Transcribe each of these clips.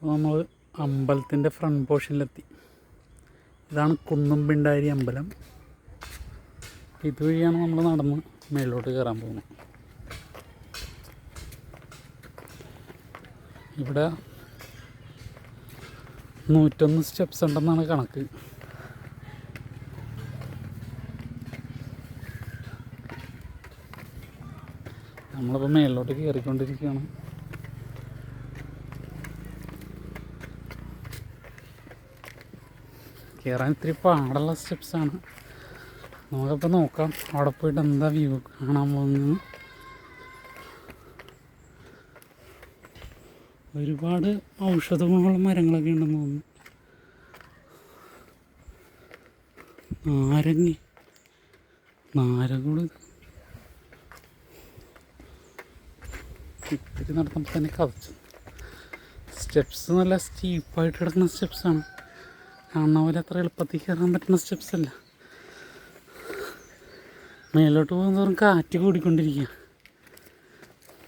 നമ്മൾ അമ്പലത്തിൻ്റെ ഫ്രണ്ട് പോർഷനിലെത്തി. ഇതാണ് കുന്നുംപിണ്ടാരി അമ്പലം. ഇതുവഴിയാണ് നമ്മൾ നടന്ന് മേളിലോട്ട് കയറാൻ പോകുന്നത്. ഇവിടെ 101 സ്റ്റെപ്സ് ഉണ്ടെന്നാണ് കണക്ക്. നമ്മളിപ്പോൾ മേളിലോട്ട് കയറിക്കൊണ്ടിരിക്കുകയാണ്. കയറാൻ ഇത്തിരി പാടുള്ള സ്റ്റെപ്സാണ്. നമുക്കപ്പോൾ നോക്കാം അവിടെ പോയിട്ട് എന്താ വ്യൂ കാണാൻ പോകുന്നത്. ഒരുപാട് ഔഷധ ഗുണമുള്ള മരങ്ങളൊക്കെ ഉണ്ടെന്ന് തോന്നുന്നു. നാരങ്ങ ഇത്തിരി നടന്നപ്പോൾ തന്നെ കതച്ചു. സ്റ്റെപ്സ് നല്ല സ്റ്റീപ്പായിട്ട് കിടക്കുന്ന സ്റ്റെപ്സാണ്. കാണുന്ന പോലെ അത്ര എളുപ്പത്തിൽ കയറാൻ പറ്റുന്ന സ്റ്റെപ്സ് അല്ല. മേലോട്ട് പോകുന്നതോറും കാറ്റ് കൂടിക്കൊണ്ടിരിക്കുക.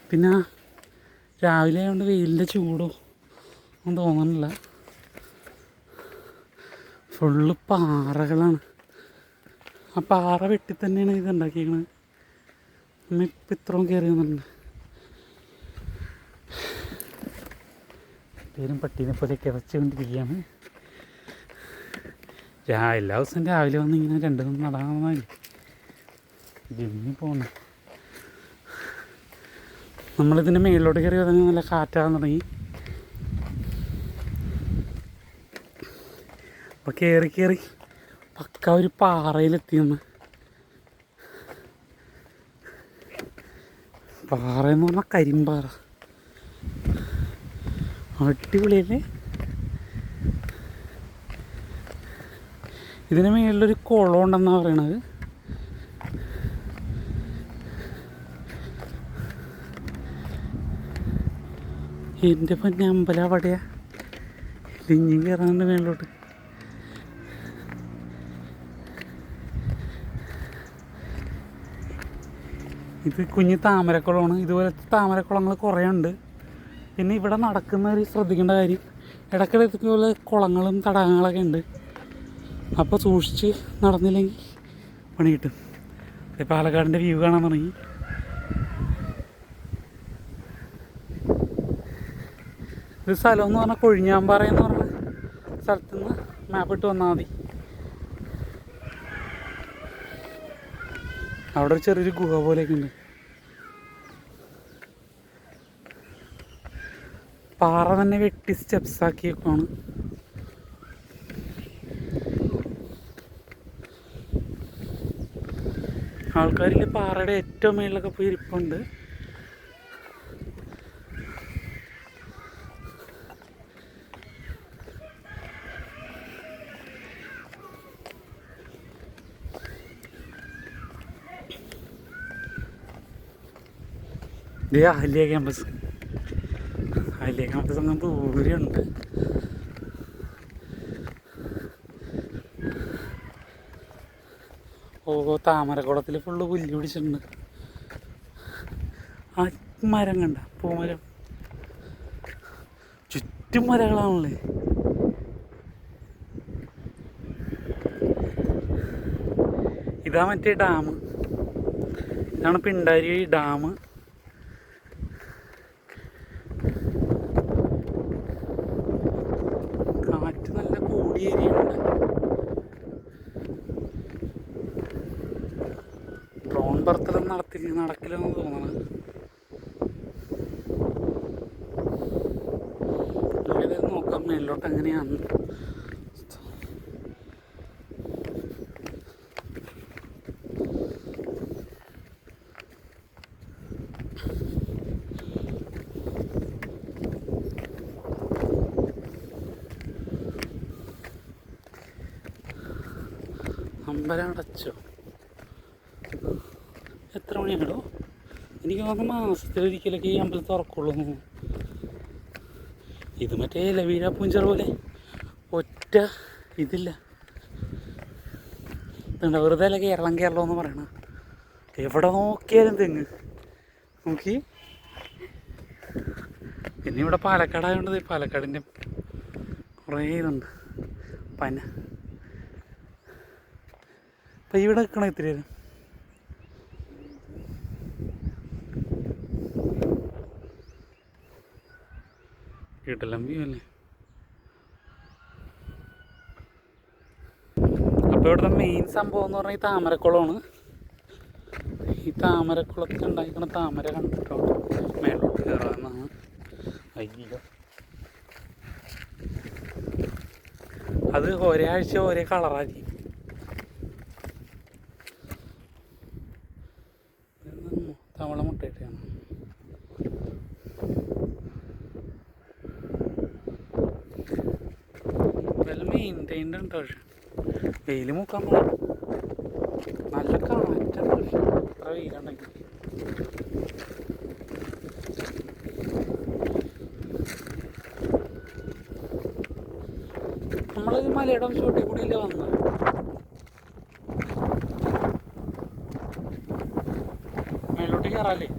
പിന്നെ രാവിലെ ആയതുകൊണ്ട് വെയിലിൻ്റെ ചൂടോ ഒന്നും തോന്നുന്നില്ല. ഫുള്ള് പാറകളാണ്. ആ പാറ വെട്ടി തന്നെയാണ് ഇത് ഉണ്ടാക്കിയിരിക്കുന്നത്. നമ്മ ഇപ്പം ഇത്രയും കയറി വന്നിട്ടുണ്ട്. പേരും പട്ടീനെ പോലെ കിതച്ചുകൊണ്ടിരിക്കുകയാണ്. എല്ലാ ദിവസവും രാവിലെ വന്ന് ഇങ്ങനെ 2 നടന്നാല് ജിമ്മിൽ പോകണം. നമ്മളിതിൻ്റെ മേളിലോട്ട് കയറി വന്നാൽ നല്ല കാറ്റാകാൻ തുടങ്ങി. അപ്പോൾ കയറി പക്ക ഒരു പാറയിലെത്തിയെന്ന്. പാറയെന്ന് പറഞ്ഞാൽ കരിമ്പാറ. അടിപൊളിയല്ലേ? ഇതിന് മേളിലൊരു കുളം ഉണ്ടെന്നാണ് പറയണത്. എൻ്റെ പൊന്നെ അമ്പലം അവിടെയാ. ഇഞ്ഞി കയറാണ്ട് മേളിലോട്ട്. ഇത് കുഞ്ഞ് താമരക്കുളമാണ്. ഇതുപോലത്തെ താമരക്കുളങ്ങൾ കുറേ ഉണ്ട്. പിന്നെ ഇവിടെ നടക്കുന്നവർ ശ്രദ്ധിക്കേണ്ട കാര്യം, ഇടയ്ക്കിടയ്ക്കുള്ള കുളങ്ങളും തടാകങ്ങളൊക്കെ ഉണ്ട്. അപ്പോൾ സൂക്ഷിച്ച് നടന്നില്ലെങ്കിൽ പണി കിട്ടും. പാലക്കാടിൻ്റെ വ്യൂ കാണാൻ തുടങ്ങി. ഇത് സ്ഥലം എന്ന് പറഞ്ഞാൽ കൊഴിഞ്ഞാമ്പാറ എന്ന് പറഞ്ഞ സ്ഥലത്തു നിന്ന് മാപ്പിട്ട് വന്നാൽ മതി. അവിടെ ഒരു ചെറിയൊരു ഗുഹ പോലെയൊക്കെ ഉണ്ട്. പാറ തന്നെ വെട്ടി സ്റ്റെപ്സാക്കിയേക്കാണ്. ആൾക്കാരിൽ പാറയുടെ ഏറ്റവും മേളിലൊക്കെ പോയി ഇരിപ്പുണ്ട്. ഇത് അഹല്യ ക്യാമ്പസ് അങ്ങ് ദൂരെയുണ്ട്. താമരക്കുളത്തിൽ ഫുള്ള് പുല്ല് പിടിച്ചിട്ടുണ്ട്. ആ മരം കണ്ട, പൂമരം, ചുറ്റും മരങ്ങളാണല്ലേ. ഇതാ മറ്റേ ഡാം. ഇതാണ് പിണ്ടാരി ഡാം. കാറ്റ് നല്ല കൂടിയ ഏരിയയുണ്ട്. ഡ്രോൺ പറത്തലൊന്നും നടക്കില്ലെന്ന് തോന്നണം. നോക്കാം മേലോട്ട് എങ്ങനെയാണ്. അമ്പലം അടച്ചോ? എത്ര മണിയാണോ? എനിക്ക് തോന്നുന്നു മാസത്തിലൊരിക്കലൊക്കെ ഈ അമ്പലം തുറക്കുള്ളൂ. ഇത് മറ്റേ ലവീര പൂഞ്ചർ പോലെ ഒറ്റ ഇതില്ല. ഇതുണ്ട് വെറുതെ അല്ല കേരളം എന്ന് പറയണ. എവിടെ നോക്കിയാലും തെങ്ങ്. നോക്കി പിന്നെ ഇവിടെ പാലക്കാടായതുകൊണ്ട് പാലക്കാടിൻ്റെ കുറേ ഇതുണ്ട് പന. അപ്പം ഇവിടെ നിൽക്കണം ഇത്തിരി നേരം. കിട്ടലം വ്യൂ അല്ലേ. അപ്പോൾ ഇവിടുത്തെ മെയിൻ സംഭവം എന്ന് പറഞ്ഞാൽ ഈ താമരക്കുളമാണ്. ഈ താമരക്കുളത്തിൽ ഉണ്ടായിരിക്കുന്ന താമര കണ്ടിട്ടോ മേലോട്ട് കയറാമെന്നാണ്. അയ്യോ, അത് ഒരാഴ്ച ഒരേ കളറായിരിക്കും. തവള മുട്ടയിട്ടാണ്. ഇതെല്ലാം മെയിൻറ്റൈൻഡ് ഉണ്ട്. പക്ഷെ വെയിൽ മുക്കാൻ പോകാം. നല്ല കാറ്റുണ്ട്. പക്ഷെ അത്ര വെയിലുണ്ടെങ്കിൽ നമ്മൾ മലയുടെ ചോട്ടിൽ കൂടിയില്ലേ വന്നത്. മേലോട്ട് കയറാല്ലേ.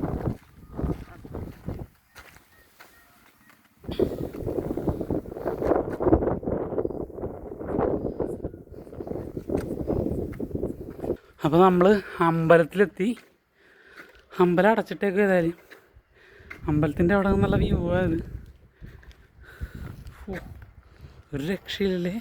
അപ്പോൾ നമ്മൾ അമ്പലത്തിലെത്തി. അമ്പലം അടച്ചിട്ടേക്ക് ഏതായാലും അമ്പലത്തിൻ്റെ അവിടെ നിന്നുള്ള വ്യൂ ആയത് ഒരു രക്ഷയില്ലല്ലേ.